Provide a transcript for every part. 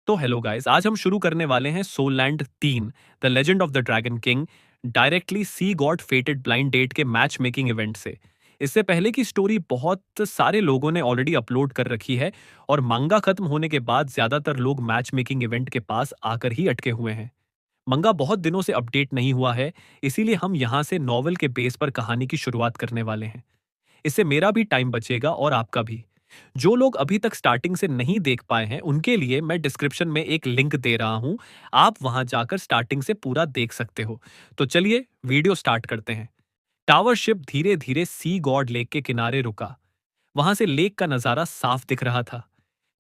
तो hello guys, आज हम शुरू करने वाले हैं Soul Land 3 the legend of the dragon king directly sea god fated blind date के मैच मेकिंग इवेंट से। इससे पहले की स्टोरी बहुत सारे लोगों ने ऑलरेडी अपलोड कर रखी है और मंगा खत्म होने के बाद ज्यादातर लोग मैच मेकिंग इवेंट के पास आकर ही अटके हुए हैं। मंगा बहुत दिनों से अपडेट नहीं हुआ है, इसीलिए हम यहाँ से नॉवल के बेस पर कहानी की शुरुआत करने वाले हैं। इससे मेरा भी टाइम बचेगा और आपका भी। जो लोग अभी तक स्टार्टिंग से नहीं देख पाए हैं उनके लिए मैं डिस्क्रिप्शन में एक लिंक दे रहा हूं, आप वहां जाकर स्टार्टिंग से पूरा देख सकते हो। तो चलिए वीडियो स्टार्ट करते हैं। टावर शिप धीरे धीरे सी गॉड लेक के किनारे रुका। वहां से लेक का नजारा साफ दिख रहा था।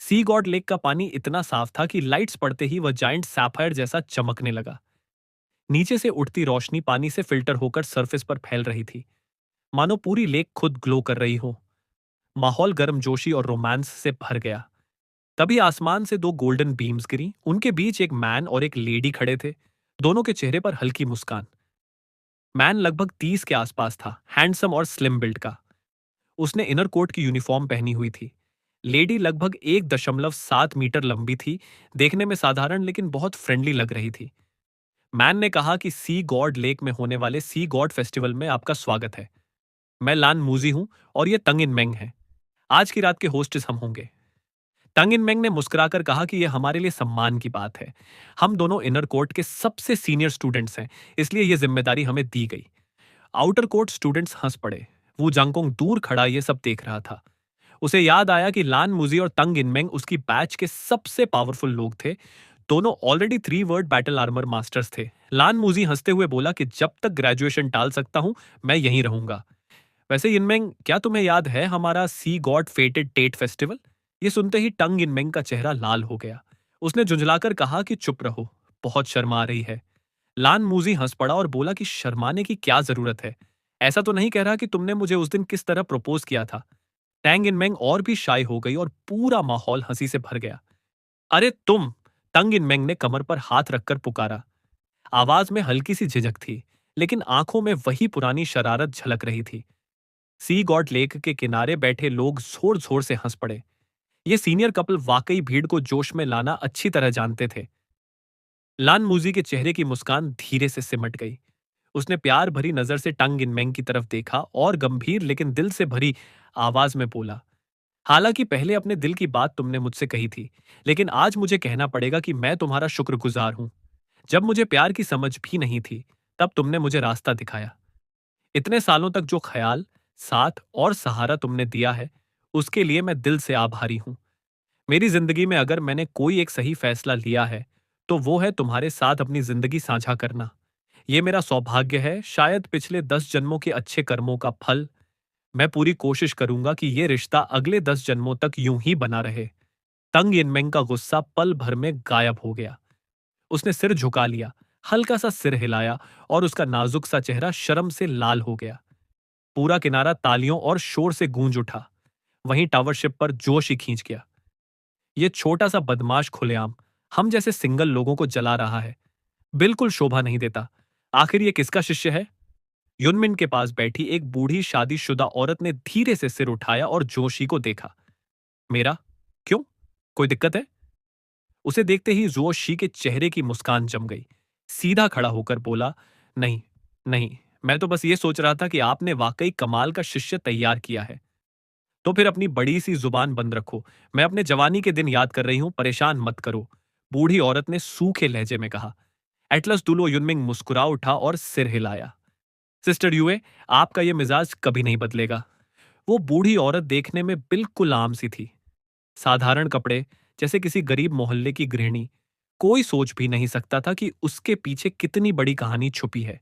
सी गॉड लेक का पानी इतना साफ था कि लाइट्स पड़ते ही वह जाइंट सैफायर जैसा चमकने लगा। नीचे से उठती रोशनी पानी से फिल्टर होकर सरफेस पर फैल रही थी, मानो पूरी लेक खुद ग्लो कर रही हो। माहौल गर्मजोशी और रोमांस से भर गया। तभी आसमान से दो गोल्डन बीम्स गिरी, उनके बीच एक मैन और एक लेडी खड़े थे, दोनों के चेहरे पर हल्की मुस्कान। मैन लगभग 30 के आसपास था, हैंडसम और स्लिम बिल्ड का। उसने इनर कोट की यूनिफॉर्म पहनी हुई थी। लेडी लगभग 1.7 मीटर लंबी थी, देखने में साधारण लेकिन बहुत फ्रेंडली लग रही थी। मैन ने कहा कि सी गॉड लेक में होने वाले सी गॉड फेस्टिवल में आपका स्वागत है। मैं लान मूजी हूं और ये तंग इन मेंग है। आज की रात के होस्टेस हम होंगे। टंग इन मेंग ने मुस्कुराकर कहा कि यह हमारे लिए सम्मान की बात है। हम दोनों इनर कोर्ट के सबसे सीनियर स्टूडेंट्स हैं, इसलिए यह जिम्मेदारी हमें दी गई। आउटर कोर्ट स्टूडेंट्स हंस पड़े। वो जांगकोंग दूर खड़ा ये सब देख रहा था। उसे याद आया कि लान मुजी और तंग इन मेंग उसकी बैच के सबसे पावरफुल लोग थे। दोनों already 3 word battle armour masters थे। लान मुजी हंसते हुए बोला कि जब तक ग्रेजुएशन टाल सकता हूं मैं यहीं रहूंगा। वैसे इनमेंग, क्या तुम्हें याद है हमारा सी गॉड फेटेड टेट फेस्टिवल? ये सुनते ही टंग इनमेंग का चेहरा लाल हो गया। उसने झुंझलाकर कहा कि चुप रहो, बहुत शर्मा रही है। लान मूजी हंस पड़ा और बोला कि शर्माने की क्या जरूरत है? ऐसा तो नहीं कह रहा कि तुमने मुझे उस दिन किस तरह प्रपोज किया था। टैंग इनमेंग और भी शाय हो गई और पूरा माहौल हंसी से भर गया। अरे तुम! टंग इनमेंग ने कमर पर हाथ रखकर पुकारा। आवाज में हल्की सी झिझक थी, लेकिन आंखों में वही पुरानी शरारत झलक रही थी। सी गॉड लेक के किनारे बैठे लोग जोर जोर से हंस पड़े। ये सीनियर कपल वाकई भीड़ को जोश में लाना अच्छी तरह जानते थे। लान मूजी के चेहरे की मुस्कान धीरे से सिमट गई। उसने प्यार भरी नजर से टंग इनमेंग की तरफ देखा और गंभीर लेकिन दिल से भरी आवाज में बोला, हालांकि पहले अपने दिल की बात तुमने मुझसे कही थी, लेकिन आज मुझे कहना पड़ेगा कि मैं तुम्हारा शुक्रगुजार हूं। जब मुझे प्यार की समझ भी नहीं थी, तब तुमने मुझे रास्ता दिखाया। इतने सालों तक जो ख्याल, साथ और सहारा तुमने दिया है, उसके लिए मैं दिल से आभारी हूं। मेरी जिंदगी में अगर मैंने कोई एक सही फैसला लिया है, तो वो है तुम्हारे साथ अपनी जिंदगी साझा करना। ये मेरा सौभाग्य है, शायद पिछले 10 जन्मों के अच्छे कर्मों का फल। मैं पूरी कोशिश करूंगा कि ये रिश्ता अगले 10 जन्मों तक यूं ही बना रहे। तंग यिनमेंग का गुस्सा पल भर में गायब हो गया। उसने सिर झुका लिया, हल्का सा सिर हिलाया और उसका नाजुक सा चेहरा शर्म से लाल हो गया। पूरा किनारा तालियों और शोर से गूंज उठा। वहीं टावरशिप पर जोश ही खींच गया। ये छोटा सा बदमाश खुलेआम हम जैसे सिंगल लोगों को जला रहा है। बिल्कुल शोभा नहीं देता। आखिर ये किसका शिष्य है? युनमिन के पास बैठी एक बूढ़ी शादीशुदा औरत ने धीरे से सिर उठाया और जोशी को देखा। मेरा? क्यों? कोई दिक्कत है? उसे देखते ही जोशी के चेहरे की मुस्कान जम गई। सीधा खड़ा होकर बोला, नहीं, नहीं, मैं तो बस ये सोच रहा था कि आपने वाकई कमाल का शिष्य तैयार किया है। तो फिर अपनी बड़ी सी जुबान बंद रखो। मैं अपने जवानी के दिन याद कर रही हूं, परेशान मत करो। बूढ़ी औरत ने सूखे लहजे में कहा। एटलस दुलो युनमिंग मुस्कुरा उठा और सिर हिलाया। सिस्टर यूए, आपका यह मिजाज कभी नहीं बदलेगा। वो बूढ़ी औरत देखने में बिल्कुल आम सी थी। साधारण कपड़े, जैसे किसी गरीब मोहल्ले की गृहिणी। कोई सोच भी नहीं सकता था कि उसके पीछे कितनी बड़ी कहानी छुपी है।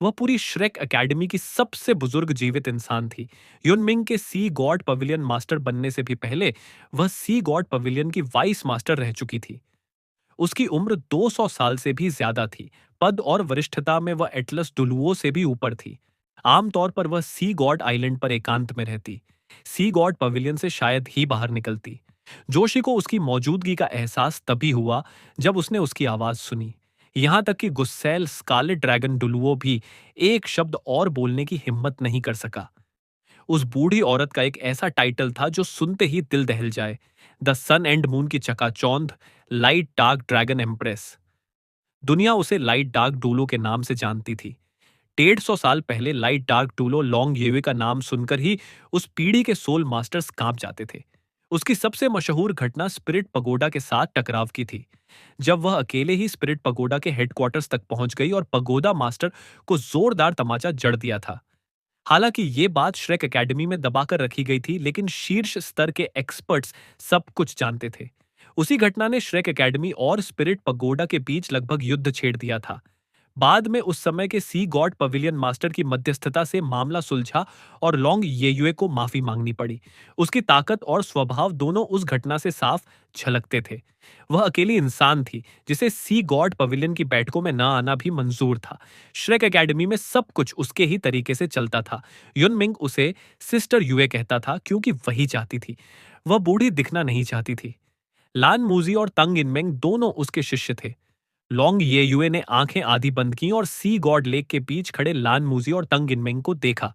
वह पूरी श्रेक एकेडमी की सबसे बुजुर्ग जीवित इंसान थी। युनमिंग के सी गॉड पवेलियन मास्टर बनने से भी पहले वह सी गॉड पवेलियन की वाइस मास्टर रह चुकी थी। उसकी उम्र 200 साल से भी ज्यादा थी। पद और वरिष्ठता में वह एटलस डुलुओ से भी ऊपर थी। आमतौर पर वह सी गॉड आइलैंड पर एकांत में रहती, सी गॉड पवेलियन से शायद ही बाहर निकलती। जोशी को उसकी मौजूदगी का एहसास तभी हुआ जब उसने उसकी आवाज सुनी। यहां तक कि गुस्सैल स्कारलेट ड्रैगन डुलुओ भी एक शब्द और बोलने की हिम्मत नहीं कर सका। उस बूढ़ी औरत का एक ऐसा टाइटल था जो सुनते ही दिल दहल जाए, द सन एंड मून की चकाचौंध, लाइट डार्क ड्रैगन एम्प्रेस। दुनिया उसे लाइट डार्क डूलो के नाम से जानती थी। 150 साल पहले लाइट डार्क डूलो लॉन्ग येवे का नाम सुनकर ही उस पीढ़ी के सोल मास्टर्स कांप जाते थे। उसकी सबसे मशहूर घटना स्पिरिट पगोडा के साथ टकराव की थी, जब वह अकेले ही स्पिरिट पगोडा के हेडक्वार्टर्स तक पहुंच गई और पगोडा मास्टर को जोरदार तमाचा जड़ दिया था। हालांकि ये बात श्रेक एकेडमी में दबाकर रखी गई थी, लेकिन शीर्ष स्तर के एक्सपर्ट्स सब कुछ जानते थे। उसी घटना ने श्रेक एकेडमी और स्पिरिट पगोडा के बीच लगभग युद्ध छेड़ दिया था। बाद में उस समय के सी गॉड पवेलियन मास्टर की मध्यस्थता से मामला सुलझा और लॉन्ग येयुए को माफी मांगनी पड़ी। उसकी ताकत और स्वभाव दोनों उस घटना से साफ झलकते थे। वह अकेली इंसान थी जिसे सी गॉड पवेलियन की बैठकों में न आना भी मंजूर था। श्रेक एकेडमी में सब कुछ उसके ही तरीके से चलता था। युनमिंग उसे सिस्टर युए कहता था क्योंकि वही चाहती थी। वह बूढ़ी दिखना नहीं चाहती थी। लान मूजी और तंग इनमेंग दोनों उसके शिष्य थे। लॉन्ग येयुए ने आंखें आधी बंद की और सी गॉड लेक के बीच खड़े लान मूजी और तंग इनमेंग को देखा।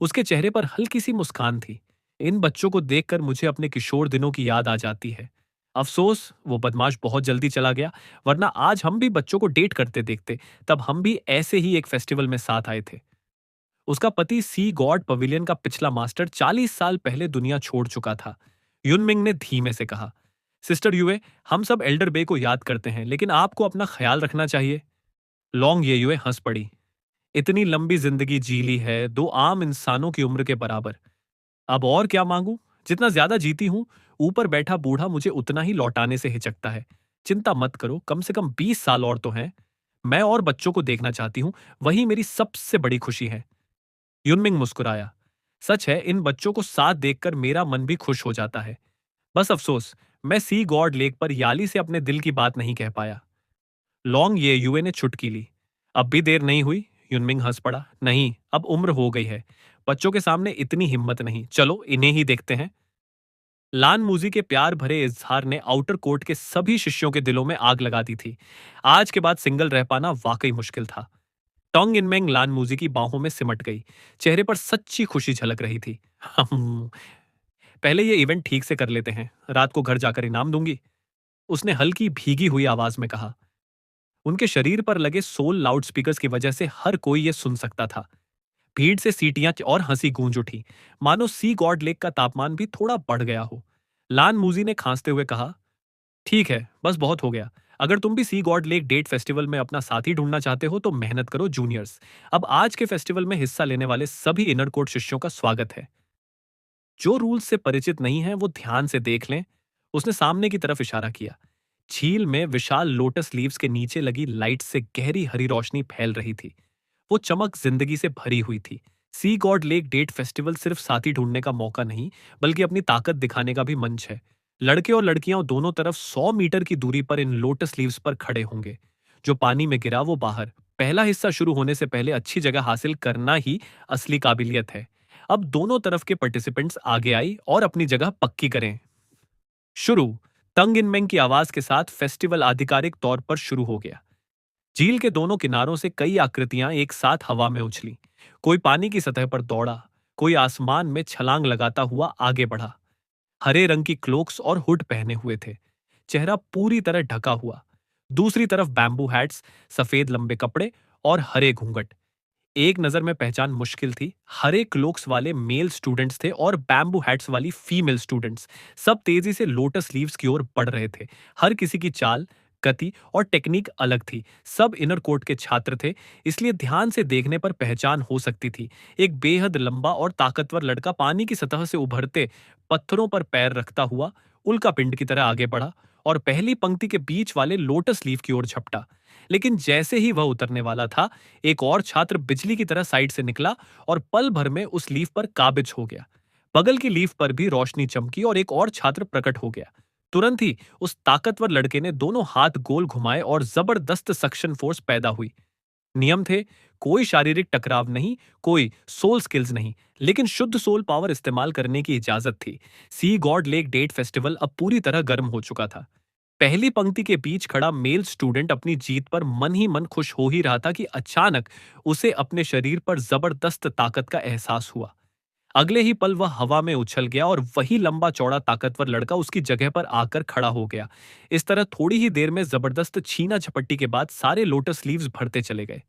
उसके चेहरे पर हल्की सी मुस्कान थी। इन बच्चों को देखकर मुझे अपने किशोर दिनों की याद आ जाती है। अफसोस वो बदमाश बहुत जल्दी चला गया, वरना आज हम भी बच्चों को डेट करते देखते। तब हम भी ऐसे ही एक फेस्टिवल में साथ आए थे। उसका पति सी गॉड पवेलियन का पिछला मास्टर 40 साल पहले दुनिया छोड़ चुका था। युनमिंग ने धीमे से कहा, सिस्टर युए, हम सब एल्डर बे को याद करते हैं, लेकिन आपको अपना ख्याल रखना चाहिए। लॉन्ग येयुए हंस पड़ी। इतनी लंबी जिंदगी जी ली है, 2 आम इंसानों की उम्र के बराबर। अब और क्या मांगू? जितना ज्यादा जीती हूं, ऊपर बैठा बूढ़ा मुझे उतना ही लौटाने से हिचकता है। चिंता मत करो, कम से कम 20 साल और तो हैं। मैं और बच्चों को देखना चाहती हूं, वही मेरी सबसे बड़ी खुशी है। युनमिंग मुस्कुराया। सच है, इन बच्चों को साथ देखकर मेरा मन भी खुश हो जाता है। बस अफसोस, मैं सी गॉड लेक पर याली से अपने दिल की बात नहीं कह पाया। लॉन्ग ये युए ने चुटकी ली। अब भी देर नहीं हुई? युनमिंग हंस पड़ा। नहीं, अब उम्र हो गई है। बच्चों के सामने इतनी हिम्मत नहीं। चलो इन्हें ही देखते हैं। लान मूजी के प्यार भरे इजहार ने आउटर कोर्ट के सभी शिष्यों के दिलों में आग लगा दी थी। आज के बाद सिंगल रह पाना वाकई मुश्किल था। टोंग इनमेंग लान मूजी की बाहों में सिमट गई। चेहरे पर सच्ची खुशी झलक रही थी। हम पहले ये इवेंट ठीक से कर लेते हैं, रात को घर जाकर इनाम दूंगी, उसने हल्की भीगी हुई आवाज में कहा। उनके शरीर पर लगे सोल लाउडस्पीकर्स की वजह से हर कोई ये सुन सकता था। भीड़ से सीटियां और हंसी गूंज उठी, मानो सी गॉड लेक का तापमान भी थोड़ा बढ़ गया हो। लान मूजी ने खांसते हुए कहा, ठीक है, बस बहुत हो गया। अगर तुम भी सी गॉड लेक डेट फेस्टिवल में अपना साथी ढूंढना चाहते हो तो मेहनत करो जूनियर्स। अब आज के फेस्टिवल में हिस्सा लेने वाले सभी इनर कोर्ट शिष्यों का स्वागत है। जो रूल्स से परिचित नहीं है वो ध्यान से देख लें। उसने सामने की तरफ इशारा किया। झील में विशाल लोटस लीव्स के नीचे लगी लाइट से गहरी हरी रोशनी फैल रही थी। वो चमक जिंदगी से भरी हुई थी। सी गॉड लेक डेट फेस्टिवल सिर्फ साथी ढूंढने का मौका नहीं, बल्कि अपनी ताकत दिखाने का भी मंच है। लड़के और लड़कियां दोनों तरफ 100 मीटर की दूरी पर इन लोटस लीव्स पर खड़े होंगे। जो पानी में गिरा वो बाहर। पहला हिस्सा शुरू होने से पहले अच्छी जगह हासिल करना ही असली काबिलियत है। अब दोनों तरफ के पार्टिसिपेंट्स आगे आई और अपनी जगह पक्की करें। शुरू। तंग इनमेंग की आवाज के साथ फेस्टिवल आधिकारिक तौर पर शुरू हो गया। झील के दोनों किनारों से कई आकृतियां एक साथ हवा में उछली। कोई पानी की सतह पर दौड़ा, कोई आसमान में छलांग लगाता हुआ आगे बढ़ा। हरे रंग की क्लोक्स और हुड पहने हुए थे, चेहरा पूरी तरह ढका हुआ। दूसरी तरफ बैम्बू हैट्स, सफेद लंबे कपड़े और हरे घूंघट। एक नजर में पहचान मुश्किल थी। हरे क्लोक्स वाले मेल स्टूडेंट्स थे और बैम्बू हैट्स वाली फीमेल स्टूडेंट्स। सब तेजी से लोटस लीव्स की ओर बढ़ रहे थे। हर किसी की चाल, गति और टेक्निक अलग थी। सब इनर कोर्ट के छात्र थे, इसलिए ध्यान से देखने पर पहचान हो सकती थी। एक बेहद लंबा और ताकतवर लड़का पानी की सतह से उभरते पत्थरों पर पैर रखता हुआ उल्का पिंड की तरह आगे बढ़ा और पहली पंक्ति के बीच वाले लोटस लीफ की ओर झपटा। लेकिन जैसे ही वह उतरने वाला था, एक और छात्र बिजली की तरह साइड से निकला और पल भर में उस लीफ पर काबिज हो गया। बगल की लीफ पर भी रोशनी चमकी और एक और छात्र प्रकट हो गया। तुरंत ही उस ताकतवर लड़के ने दोनों हाथ गोल घुमाए और जबरदस्त सक्शन फोर्स पैदा हुई। नियम थे, कोई शारीरिक टकराव नहीं, कोई सोल स्किल्स नहीं, लेकिन शुद्ध सोल पावर इस्तेमाल करने की इजाजत थी। सी गॉड लेक डेट फेस्टिवल अब पूरी तरह गर्म हो चुका था। पहली पंक्ति के बीच खड़ा मेल स्टूडेंट अपनी जीत पर मन ही मन खुश हो ही रहा था कि अचानक उसे अपने शरीर पर जबरदस्त ताकत का एहसास हुआ। अगले ही पल वह हवा में उछल गया और वही लंबा चौड़ा ताकतवर लड़का उसकी जगह पर आकर खड़ा हो गया। इस तरह थोड़ी ही देर में जबरदस्त छीना झपट्टी के बाद सारे लोटस लीव्स भरते चले गए।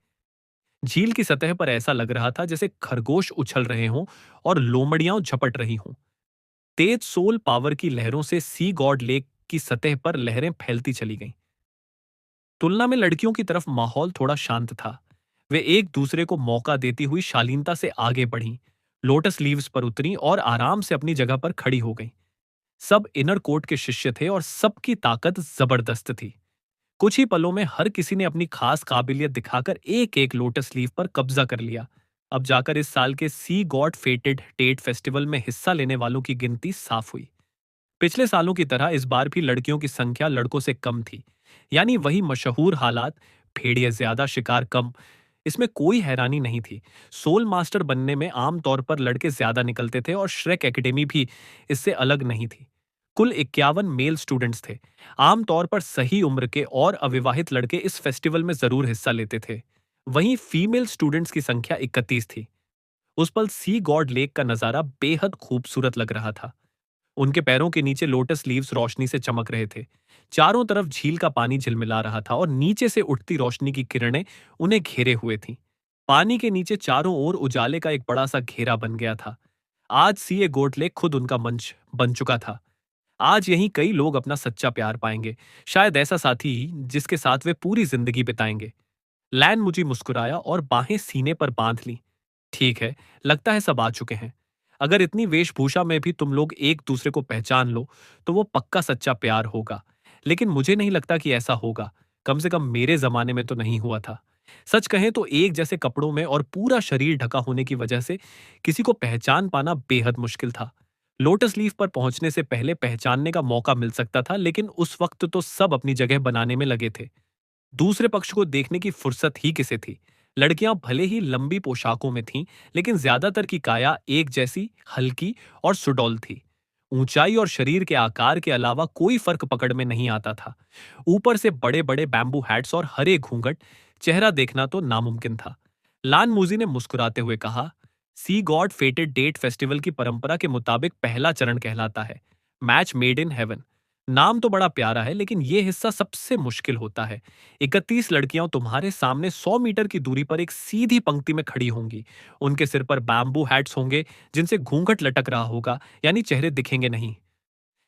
झील की सतह पर ऐसा लग रहा था जैसे खरगोश उछल रहे हों और लोमड़ियां झपट रही हों। तेज सोल पावर की लहरों से सी गॉड लेक की सतह पर लहरें फैलती चली गईं। तुलना में लड़कियों की तरफ माहौल थोड़ा शांत था। वे एक दूसरे को मौका देती हुई शालीनता से आगे बढ़ीं, लोटस लीव्स पर उतरीं और आराम से अपनी जगह पर खड़ी हो गईं। सब इनर कोर्ट के शिष्य थे और सबकी ताकत जबरदस्त थी। कुछ ही पलों में हर किसी ने अपनी खास काबिलियत दिखाकर एक एक लोटस लीफ पर कब्जा कर लिया। अब जाकर इस साल के सी गॉड फेटेड टेट फेस्टिवल में हिस्सा लेने वालों की गिनती साफ हुई। पिछले सालों की तरह इस बार भी लड़कियों की संख्या लड़कों से कम थी। यानी वही मशहूर हालात, भेड़िए ज्यादा शिकार कम। इसमें कोई हैरानी नहीं थी। सोल मास्टर बनने में आमतौर पर लड़के ज्यादा निकलते थे और श्रेक एकेडमी भी इससे अलग नहीं थी। कुल 51 मेल स्टूडेंट्स थे। आमतौर पर सही उम्र के और अविवाहित लड़के इस फेस्टिवल में जरूर हिस्सा लेते थे। वहीं फीमेल स्टूडेंट्स की संख्या 31 थी। उस पल सी गॉड लेक का नजारा बेहद खूबसूरत लग रहा था। उनके पैरों के नीचे लोटस लीव्स रोशनी से चमक रहे थे। चारों तरफ झील का पानी झिलमिला रहा था और नीचे से उठती रोशनी की किरणें उन्हें घेरे हुए थीं। पानी के नीचे चारों ओर उजाले का एक बड़ा सा घेरा बन गया था। आज सीए गोट लेक खुद उनका मंच बन चुका था। आज यहीं कई लोग अपना सच्चा प्यार पाएंगे, शायद ऐसा साथी जिसके साथ वे पूरी जिंदगी बिताएंगे। लैन मुझे मुस्कुराया और बाहें सीने पर बांध ली। ठीक है, लगता है सब आ चुके हैं। अगर इतनी वेशभूषा में भी तुम लोग एक दूसरे को पहचान लो, तो वो पक्का सच्चा प्यार होगा। लेकिन मुझे नहीं लगता कि ऐसा होगा। कम से कम मेरे जमाने में तो नहीं हुआ था। सच कहें तो एक जैसे कपड़ों में और पूरा शरीर ढका होने की वजह से किसी को पहचान पाना बेहद मुश्किल था। लोटस लीफ पर पहुंचने से पहले पहचानने का मौका मिल सकता था, लेकिन उस वक्त तो सब अपनी जगह बनाने में लगे थे। दूसरे पक्ष को देखने की फुर्सत ही किसे थी। लड़कियां भले ही लंबी पोशाकों में थीं, लेकिन ज्यादातर की काया एक जैसी, हल्की और सुडौल थी। ऊंचाई और शरीर के आकार के अलावा कोई फर्क पकड़ में नहीं आता था। ऊपर से बड़े बड़े बैम्बू हैट्स और हरे घूंघट, चेहरा देखना तो नामुमकिन था। लान मूजी ने मुस्कुराते हुए कहा, सी गॉड फेटेड डेट फेस्टिवल की परंपरा के मुताबिक पहला चरण कहलाता है मैच मेड इन हेवन। नाम तो बड़ा प्यारा है, लेकिन यह हिस्सा सबसे मुश्किल होता है। 31 लड़कियां तुम्हारे सामने 100 मीटर की दूरी पर एक सीधी पंक्ति में खड़ी होंगी। उनके सिर पर बैम्बू हैट्स होंगे जिनसे घूंघट लटक रहा होगा, यानी चेहरे दिखेंगे नहीं।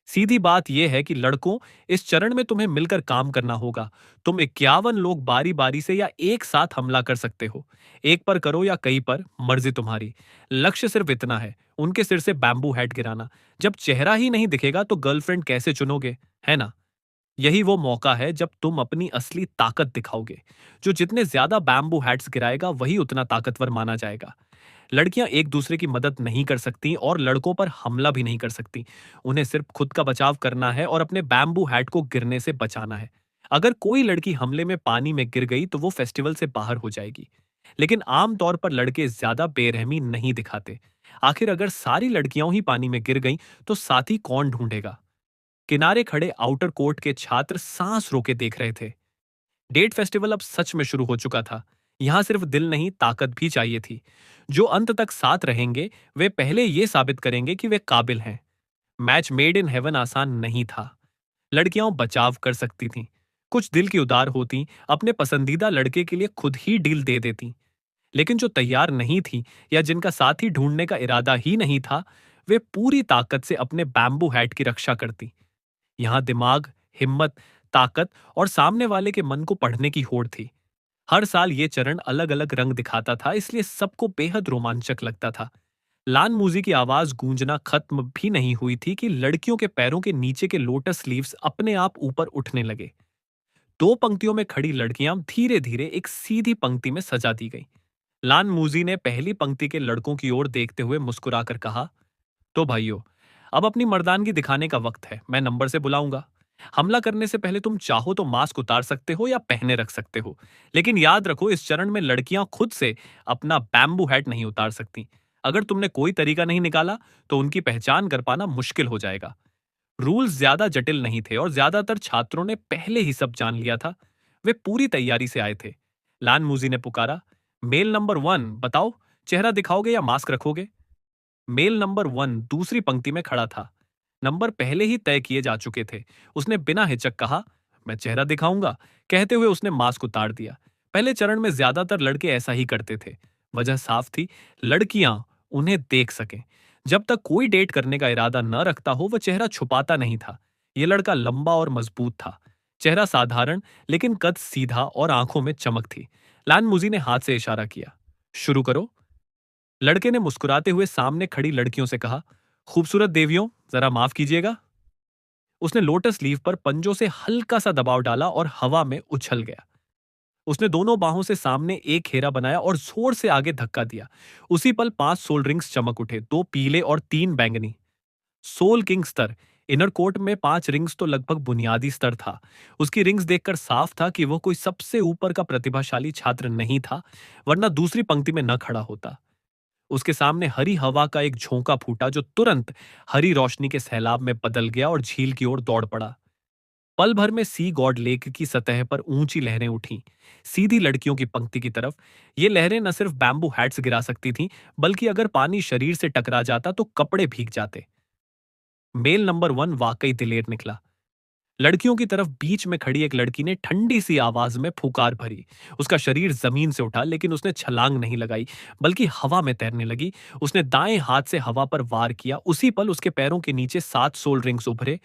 सीधी बात यह है कि लड़कों, इस चरण में तुम्हें मिलकर काम करना होगा। तुम 51 लोग बारी बारी से या एक साथ हमला कर सकते हो। एक पर करो या कई पर, मर्जी तुम्हारी। लक्ष्य सिर्फ इतना है, उनके सिर से बैम्बू हैट गिराना। जब चेहरा ही नहीं दिखेगा तो गर्लफ्रेंड कैसे चुनोगे, है ना? यही वो मौका है जब तुम अपनी असली ताकत दिखाओगे। जो जितने ज्यादा बैम्बू हैट्स गिराएगा वही उतना ताकतवर माना जाएगा। लड़कियां एक दूसरे की मदद नहीं कर सकती और लड़कों पर हमला भी नहीं कर सकती। उन्हें सिर्फ खुद का बचाव करना है और अपने बैम्बू हैट को गिरने से बचाना है। अगर कोई लड़की हमले में पानी में गिर गई तो वो फेस्टिवल से बाहर हो जाएगी। लेकिन आमतौर पर लड़के ज्यादा बेरहमी नहीं दिखाते। आखिर अगर सारी लड़कियां ही पानी में गिर गईं तो साथी कौन ढूंढेगा? किनारे खड़े आउटर कोर्ट के छात्र सांस रोके देख रहे थे। डेट फेस्टिवल अब सच में शुरू हो चुका था। यहां सिर्फ दिल नहीं, ताकत भी चाहिए थी। जो अंत तक साथ रहेंगे, वे पहले ये साबित करेंगे कि वे काबिल हैं। मैच मेड इन हेवन आसान नहीं था। लड़कियां बचाव कर सकती थीं। कुछ दिल की उदार होती, अपने पसंदीदा लड़के के लिए खुद ही डील दे देती। लेकिन जो तैयार नहीं थी या जिनका साथी ढूंढने का इरादा ही नहीं था, वे पूरी ताकत से अपने बैम्बू हैट की रक्षा करती। यहां दिमाग, हिम्मत, ताकत और सामने वाले के मन को पढ़ने की होड़ थी। हर साल ये चरण अलग अलग रंग दिखाता था, इसलिए सबको बेहद रोमांचक लगता था। लान मूजी की आवाज गूंजना खत्म भी नहीं हुई थी कि लड़कियों के पैरों के नीचे के लोटस लीव्स अपने आप ऊपर उठने लगे। दो पंक्तियों में खड़ी लड़कियां धीरे धीरे एक सीधी पंक्ति में सजा दी गईं। लान मूजी ने पहली पंक्ति के लड़कों की ओर देखते हुए मुस्कुराकर कहा, तो भाइयों, अब अपनी मर्दानगी दिखाने का वक्त है। मैं नंबर से बुलाऊंगा। हमला करने से पहले तुम चाहो तो मास्क उतार सकते हो या पहने रख सकते हो। लेकिन याद रखो, इस चरण में लड़कियां खुद से अपना बैम्बू हैट नहीं उतार सकती। अगर तुमने कोई तरीका नहीं निकाला तो उनकी पहचान कर पाना मुश्किल हो जाएगा। रूल्स ज्यादा जटिल नहीं थे और ज्यादातर छात्रों ने पहले ही सब जान लिया था। वे पूरी तैयारी से आए थे। लान मूजी ने पुकारा, मेल नंबर 1 बताओ, चेहरा दिखाओगे या मास्क रखोगे? मेल नंबर 1 दूसरी पंक्ति में खड़ा था। नंबर पहले ही तय किए जा चुके थे। उसने बिना हिचक कहा, मैं चेहरा दिखाऊंगा। कहते हुए उसने मास्क उतार दिया। पहले चरण में ज्यादातर लड़के ऐसा ही करते थे। वजह साफ थी, लड़कियां उन्हें देख सकें। जब तक कोई डेट करने का इरादा न रखता हो, वह चेहरा छुपाता नहीं था। यह लड़का लंबा और मजबूत था। चेहरा साधारण, लेकिन कद सीधा और आंखों में चमक थी। लान मुजी ने हाथ से इशारा किया, शुरू करो। लड़के ने मुस्कुराते हुए सामने खड़ी लड़कियों से कहा, खूबसूरत देवियों, जरा माफ कीजिएगा। उसने लोटस लीफ पर पंजों से हल्का सा दबाव डाला और हवा में उछल गया। उसने दोनों बाहों से सामने एक घेरा बनाया और जोर से आगे धक्का दिया। उसी पल 5 सोल रिंग्स चमक उठे, 2 पीले और 3 बैंगनी। सोल किंग स्तर। इनर कोर्ट में 5 रिंग्स तो लगभग बुनियादी स्तर था। उसकी रिंग्स देखकर साफ था कि वह कोई सबसे ऊपर का प्रतिभाशाली छात्र नहीं था, वरना दूसरी पंक्ति में न खड़ा होता। उसके सामने हरी हवा का एक झोंका फूटा जो तुरंत हरी रोशनी के सैलाब में बदल गया और झील की ओर दौड़ पड़ा। पल भर में सी गॉड लेक की सतह पर ऊंची लहरें उठीं, सीधी लड़कियों की पंक्ति की तरफ। ये लहरें न सिर्फ बैम्बू हैट्स गिरा सकती थीं, बल्कि अगर पानी शरीर से टकरा जाता तो कपड़े भीग जाते। मेल नंबर 1 वाकई दिलेर निकला। लड़कियों की तरफ बीच में खड़ी एक लड़की ने ठंडी सी आवाज में फुकार भरी। उसका शरीर जमीन से उठा, लेकिन उसने छलांग नहीं लगाई, बल्कि हवा में तैरने लगी। उसने दाएं हाथ से हवा पर वार किया। उसी पल उसके पैरों के नीचे 7 सोल रिंग्स उभरे,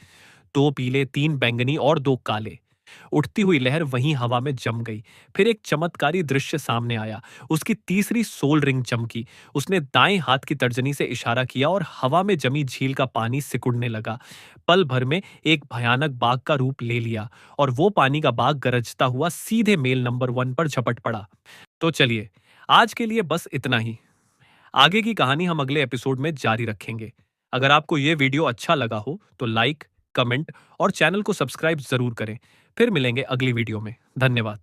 2 पीले, 3 बैंगनी और 2 काले। उठती हुई लहर वहीं हवा में जम गई। फिर एक चमत्कारी दृश्य सामने आया। उसकी तीसरी सोल रिंग चमकी। उसने दाएं हाथ की तर्जनी से इशारा किया और हवा में जमी झील का पानी सिकुड़ने लगा। पल भर में एक भयानक बाघ का रूप ले लिया और वो पानी का बाघ गरजता हुआ सीधे मेल नंबर 1 पर झपट पड़ा। तो चलिए, आज के लिए बस इतना ही। आगे की कहानी हम अगले एपिसोड में जारी रखेंगे। अगर आपको ये वीडियो अच्छा लगा हो तो लाइक, कमेंट और चैनल को सब्सक्राइब जरूर करें। फिर मिलेंगे अगली वीडियो में। धन्यवाद।